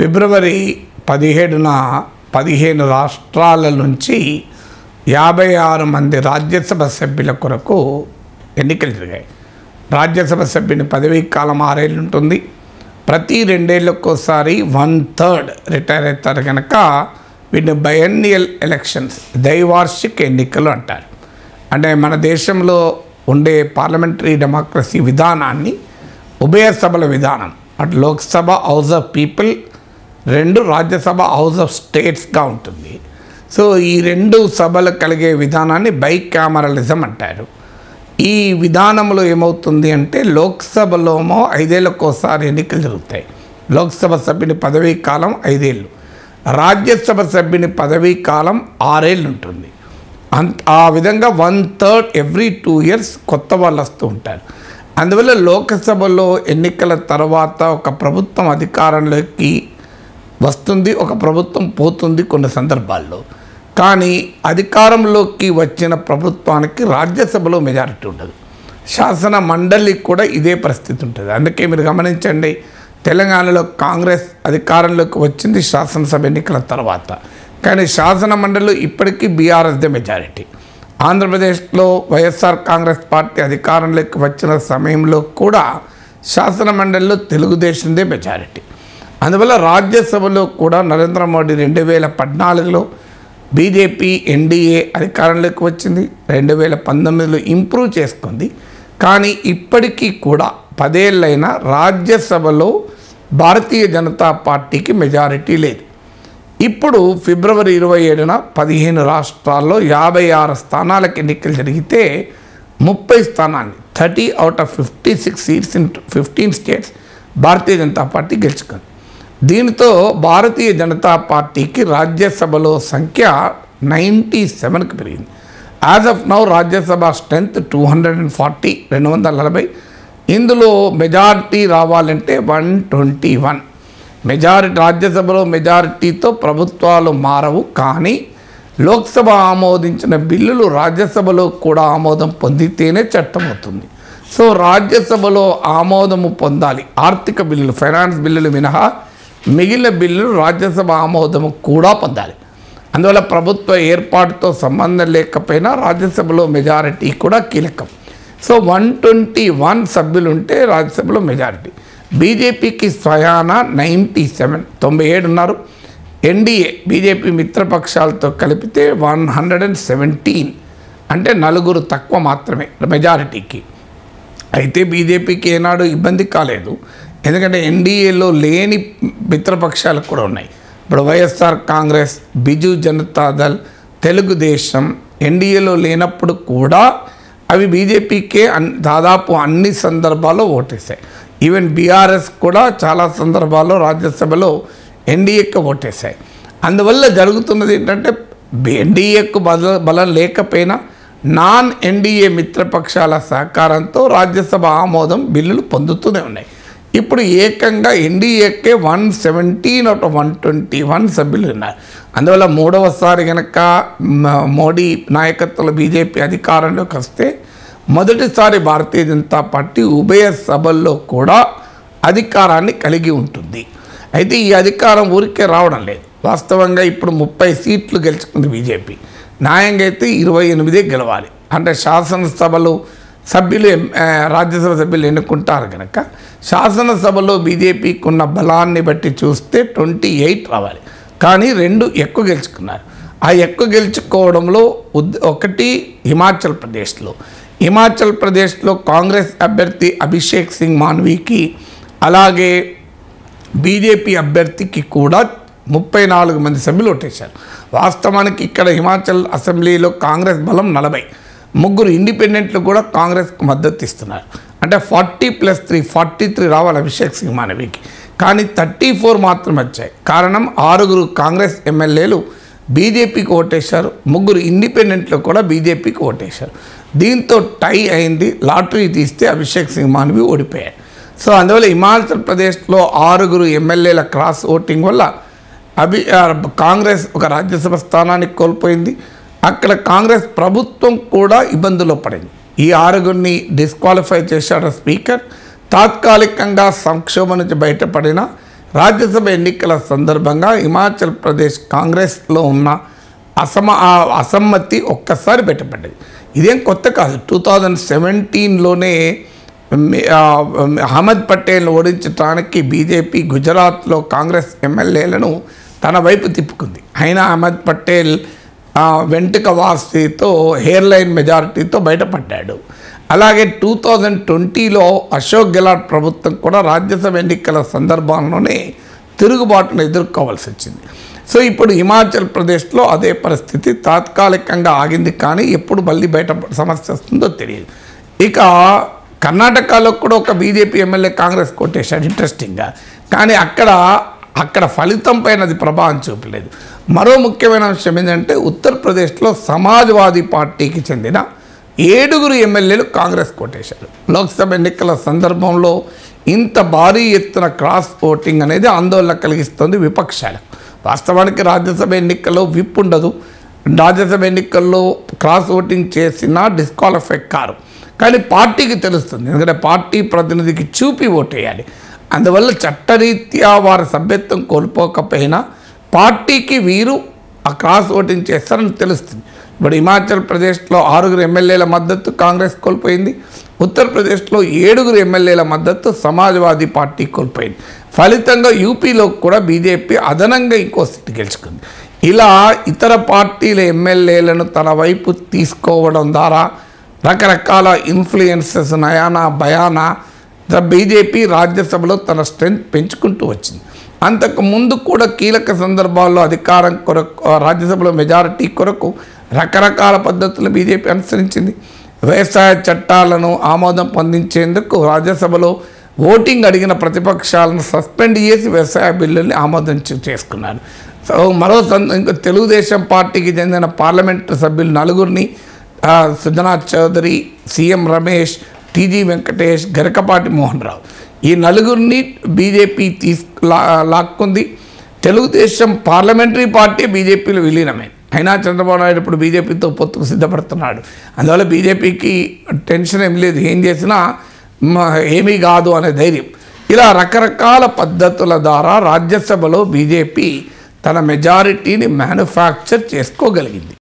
ఫిబ్రవరి 17న 15 రాష్ట్రాల నుంచి 56 మంది రాజ్యసభ సభ్యుల కొరకు ఎన్నికలు జరిగాయి. రాజ్యసభ సభ్యుని పదవీ కాలం 6 ఏళ్ళు ఉంటుంది. ప్రతి 2 ఏళ్ళకోసారి 1/3 రిటైర్ అవుతారు కనుక వీటిని బయన్నియల్ ఎలక్షన్స్, ద్వైవార్షిక ఎన్నికలు అంటారు. అంటే మన దేశంలో ఉండే పార్లమెంటరీ డెమోక్రసీ విధానాన్ని ఉభయ సభల విధానం, అటు Lok Sabha house of people, 2 Rajya Sabha house of స్టేట్స్గా ఉంటుంది. సో ఈ 2 సభలు కలిగే విధానాన్ని బైకామరలిజం అంటారు. ఈ విధానంలో ఏమవుతుంది అంటే లోక్సభలోమో 5 ఏళ్ళకోసారి ఎన్నికలు జరుగుతాయి. లోక్సభ సభ్యుని పదవీ కాలం 5 ఏళ్ళు, రాజ్యసభ సభ్యుని పదవీ కాలం 6 ఏళ్ళు ఉంటుంది. ఆ విధంగా 1/3 ఎవ్రీ 2 ఇయర్స్ కొత్త వాళ్ళు వస్తూ ఉంటారు. అందువల్ల లోక్సభలో ఎన్నికల తర్వాత ఒక ప్రభుత్వం అధికారంలోకి వస్తుంది, ఒక ప్రభుత్వం పోతుంది కొన్ని సందర్భాల్లో. కానీ అధికారంలోకి వచ్చిన ప్రభుత్వానికి రాజ్యసభలో మెజారిటీ ఉండదు, శాసన మండలికి కూడా ఇదే పరిస్థితి ఉంటుంది. అందుకే మీరు గమనించండి, తెలంగాణలో కాంగ్రెస్ అధికారంలోకి వచ్చింది శాసనసభ ఎన్నికల తర్వాత, కానీ శాసన మండలిలో ఇప్పటికీ బీఆర్ఎస్దే మెజారిటీ. ఆంధ్రప్రదేశ్లో వైఎస్ఆర్ కాంగ్రెస్ పార్టీ అధికారంలోకి వచ్చిన సమయంలో కూడా శాసన మండలిలో తెలుగుదేశందే మెజారిటీ. అందువల్ల రాజ్యసభలో కూడా నరేంద్ర మోడీ 2014లో బీజేపీ ఎన్డీఏ అధికారంలోకి వచ్చింది, 2019లో ఇంప్రూవ్ చేసుకుంది. కానీ ఇప్పటికీ కూడా 10 ఏళ్ళైనా రాజ్యసభలో భారతీయ జనతా పార్టీకి మెజారిటీ లేదు. ఇప్పుడు ఫిబ్రవరి 27న 15 రాష్ట్రాల్లో 56 స్థానాలకు ఎన్నికలు జరిగితే 30 స్థానాన్ని 30 out of 56 seats in 15 states Bharatiya Janata party గెలుచుకుంది. దీనితో భారతీయ జనతా పార్టీకి రాజ్యసభలో సంఖ్య 97కి పెరిగింది. As of now Rajya Sabha strength 240. ఇందులో మెజారిటీ రావాలంటే 121 మెజారిటీ. రాజ్యసభలో మెజారిటీతో ప్రభుత్వాలు మారవు, కానీ లోక్సభ ఆమోదించిన బిల్లులు రాజ్యసభలో కూడా ఆమోదం పొందితేనే చట్టం అవుతుంది. సో రాజ్యసభలో ఆమోదము పొందాలి. ఆర్థిక బిల్లులు, ఫైనాన్స్ బిల్లులు మినహా మిగిలిన బిల్లులు రాజ్యసభ ఆమోదము కూడా పొందాలి. అందువల్ల ప్రభుత్వ ఏర్పాటుతో సంబంధం లేకపోయినా రాజ్యసభలో మెజారిటీ కూడా కీలకం. సో 121 సభ్యులు ఉంటే రాజ్యసభలో మెజారిటీ. బీజేపీకి స్వయాన 97 ఉన్నారు. ఎన్డీఏ బీజేపీ మిత్రపక్షాలతో కలిపితే 117, అంటే 4 తక్కువ మాత్రమే మెజారిటీకి. అయితే బీజేపీకి ఏనాడు ఇబ్బంది కాలేదు, ఎందుకంటే ఎన్డీఏలో లేని మిత్రపక్షాలు కూడా ఉన్నాయి. ఇప్పుడు వైఎస్ఆర్ కాంగ్రెస్, బిజు జనతాదళ్, తెలుగుదేశం ఎన్డీఏలో లేనప్పుడు కూడా అవి బీజేపీకే దాదాపు అన్ని సందర్భాల్లో ఓటేశాయి. ఈవెన్ బీఆర్ఎస్ కూడా చాలా సందర్భాల్లో రాజ్యసభలో ఎన్డీఏకి ఓటేశాయి. అందువల్ల జరుగుతున్నది ఏంటంటే ఎన్డీఏకు బలం లేకపోయినా నాన్ ఎన్డీఏ మిత్రపక్షాల సహకారంతో రాజ్యసభ ఆమోదం బిల్లులు పొందుతూనే ఉన్నాయి. ఇప్పుడు ఏకంగా ఎన్డీఏకే 117 out of 121 సభ్యులు ఉన్నారు. అందువల్ల 3వసారి కనుక మోడీ నాయకత్వంలో బీజేపీ అధికారంలోకి వస్తే మొదటిసారి భారతీయ జనతా పార్టీ ఉభయ సభల్లో కూడా అధికారాన్ని కలిగి ఉంటుంది. అయితే ఈ అధికారం ఊరికే రావడం లేదు. వాస్తవంగా ఇప్పుడు 30 సీట్లు గెలుచుకుంది బీజేపీ. న్యాయంగా అయితే 28 గెలవాలి. అంటే శాసనసభలో సభ్యులు, రాజ్యసభ సభ్యులు ఎన్నుకుంటారు కనుక శాసనసభలో బీజేపీకి ఉన్న బలాన్ని బట్టి చూస్తే 28 రావాలి. కానీ 2 ఎక్కువ గెలుచుకున్నారు. ఆ ఎక్కువ గెలుచుకోవడంలో ఒకటి హిమాచల్ ప్రదేశ్లో కాంగ్రెస్ అభ్యర్థి అభిషేక్ సింగ్ మాన్వీకి, అలాగే బీజేపీ అభ్యర్థికి కూడా 34 మంది సభ్యులు ఓటేశారు. వాస్తవానికి ఇక్కడ హిమాచల్ అసెంబ్లీలో కాంగ్రెస్ బలం 40, 3 ఇండిపెండెంట్లు కూడా కాంగ్రెస్కు మద్దతు ఇస్తున్నారు. అంటే 40+3 43 రావాలి అభిషేక్ సింగ్ మాన్వీకి. కానీ 34 మాత్రం వచ్చాయి. కారణం 6 కాంగ్రెస్ ఎమ్మెల్యేలు బీజేపీకి ఓటేశారు, 3 ఇండిపెండెంట్లు కూడా బీజేపీకి ఓటేశారు. దీంతో టై అయింది. లాటరీ తీస్తే అభిషేక్ సింగ్ మాన్వీ ఓడిపోయారు. సో అందువల్ల హిమాచల్ ప్రదేశ్లో 6 ఎమ్మెల్యేల క్రాస్ ఓటింగ్ వల్ల కాంగ్రెస్ ఒక రాజ్యసభ స్థానాన్ని కోల్పోయింది. అక్కడ కాంగ్రెస్ ప్రభుత్వం కూడా ఇబ్బందుల్లో పడింది. ఈ 6 డిస్క్వాలిఫై చేశాడు స్పీకర్. తాత్కాలికంగా సంక్షోభం నుంచి బయటపడిన రాజ్యసభ ఎన్నికల సందర్భంగా హిమాచల్ ప్రదేశ్ కాంగ్రెస్లో ఉన్న అసమ్మతి ఒక్కసారి బయటపడ్డది. ఇదేం కొత్త కాదు. 2017లోనే అహ్మద్ పటేల్ను ఓడించడానికి బీజేపీ గుజరాత్లో కాంగ్రెస్ ఎమ్మెల్యేలను తన వైపు తిప్పుకుంది. అయినా అహ్మద్ పటేల్ వెంటుక వాసితో హెయిర్ లైన్ మెజారిటీతో బయటపడ్డాడు. అలాగే 2020లో అశోక్ గెహ్లాట్ ప్రభుత్వం కూడా రాజ్యసభ ఎన్నికల సందర్భంలోనే తిరుగుబాటును ఎదుర్కోవాల్సి వచ్చింది. సో ఇప్పుడు హిమాచల్ ప్రదేశ్లో అదే పరిస్థితి తాత్కాలికంగా ఆగింది, కానీ ఎప్పుడు మళ్ళీ బయట సమస్య వస్తుందో తెలియదు. ఇక కర్ణాటకలో కూడా ఒక బీజేపీ ఎమ్మెల్యే కాంగ్రెస్ కొట్టేశాడు ఇంట్రెస్టింగ్గా, కానీ అక్కడ ఫలితం పైన అది ప్రభావం చూపలేదు. మరో ముఖ్యమైన విషయం ఏంటంటే ఉత్తరప్రదేశ్లో సమాజ్వాదీ పార్టీకి చెందిన 7 ఎమ్మెల్యేలు కాంగ్రెస్ కొట్టేశారు. లోక్సభ ఎన్నికల సందర్భంలో ఇంత భారీ ఎత్తున క్రాస్ ఓటింగ్ అనేది ఆందోళన కలిగిస్తుంది విపక్షాలకు. వాస్తవానికి రాజ్యసభ ఎన్నికల్లో విప్ ఉండదు. రాజ్యసభ ఎన్నికల్లో క్రాస్ ఓటింగ్ చేసినా డిస్క్వాలిఫై కారు, కానీ పార్టీకి తెలుస్తుంది, ఎందుకంటే పార్టీ ప్రతినిధికి చూపి ఓటేయాలి. అందువల్ల చట్టరీత్యా వారి సభ్యత్వం కోల్పోకపోయినా పార్టీకి వీరు ఆ క్రాస్ ఓటింగ్ చేస్తారని తెలుస్తుంది. ఇప్పుడు హిమాచల్ ప్రదేశ్లో 6 ఎమ్మెల్యేల మద్దతు కాంగ్రెస్ కోల్పోయింది. ఉత్తరప్రదేశ్లో 7 ఎమ్మెల్యేల మద్దతు సమాజ్వాదీ పార్టీ కోల్పోయింది. ఫలితంగా యూపీలో కూడా బీజేపీ అదనంగా ఇంకో సీటు గెలుచుకుంది. ఇలా ఇతర పార్టీల ఎమ్మెల్యేలను తన వైపు తీసుకోవడం ద్వారా రకరకాల ఇన్ఫ్లుయెన్సెస్ నయానా భయానా బీజేపీ రాజ్యసభలో తన స్ట్రెంగ్త్ పెంచుకుంటూ వచ్చింది. అంతకు ముందు కూడా కీలక సందర్భాల్లో అధికారం కొరకు రాజ్యసభలో మెజారిటీ కొరకు రకరకాల పద్ధతులను బీజేపీ అనుసరించింది. వ్యవసాయ చట్టాలను ఆమోదం పొందించేందుకు రాజ్యసభలో ఓటింగ్ అడిగిన ప్రతిపక్షాలను సస్పెండ్ చేసి వ్యవసాయ బిల్లుల్ని ఆమోదం చేసుకున్నారు. సో ఇంకా తెలుగుదేశం పార్టీకి చెందిన పార్లమెంటు సభ్యులు 4 సుజనా చౌదరి, సీఎం రమేష్, టీజీ వెంకటేష్, గరికపాటి మోహన్ రావు, ఈ 4 బీజేపీ లాక్కుంది. తెలుగుదేశం పార్లమెంటరీ పార్టీ బీజేపీలో విలీనమైంది. అయినా చంద్రబాబు నాయుడు ఇప్పుడు బీజేపీతో పొత్తుకు సిద్ధపడుతున్నాడు. అందువల్ల బీజేపీకి టెన్షన్ ఏం లేదు, ఏం చేసినా ఏమీ కాదు అనే ధైర్యం. ఇలా రకరకాల పద్ధతుల ద్వారా రాజ్యసభలో బీజేపీ తన మెజారిటీని మ్యానుఫ్యాక్చర్ చేసుకోగలిగింది.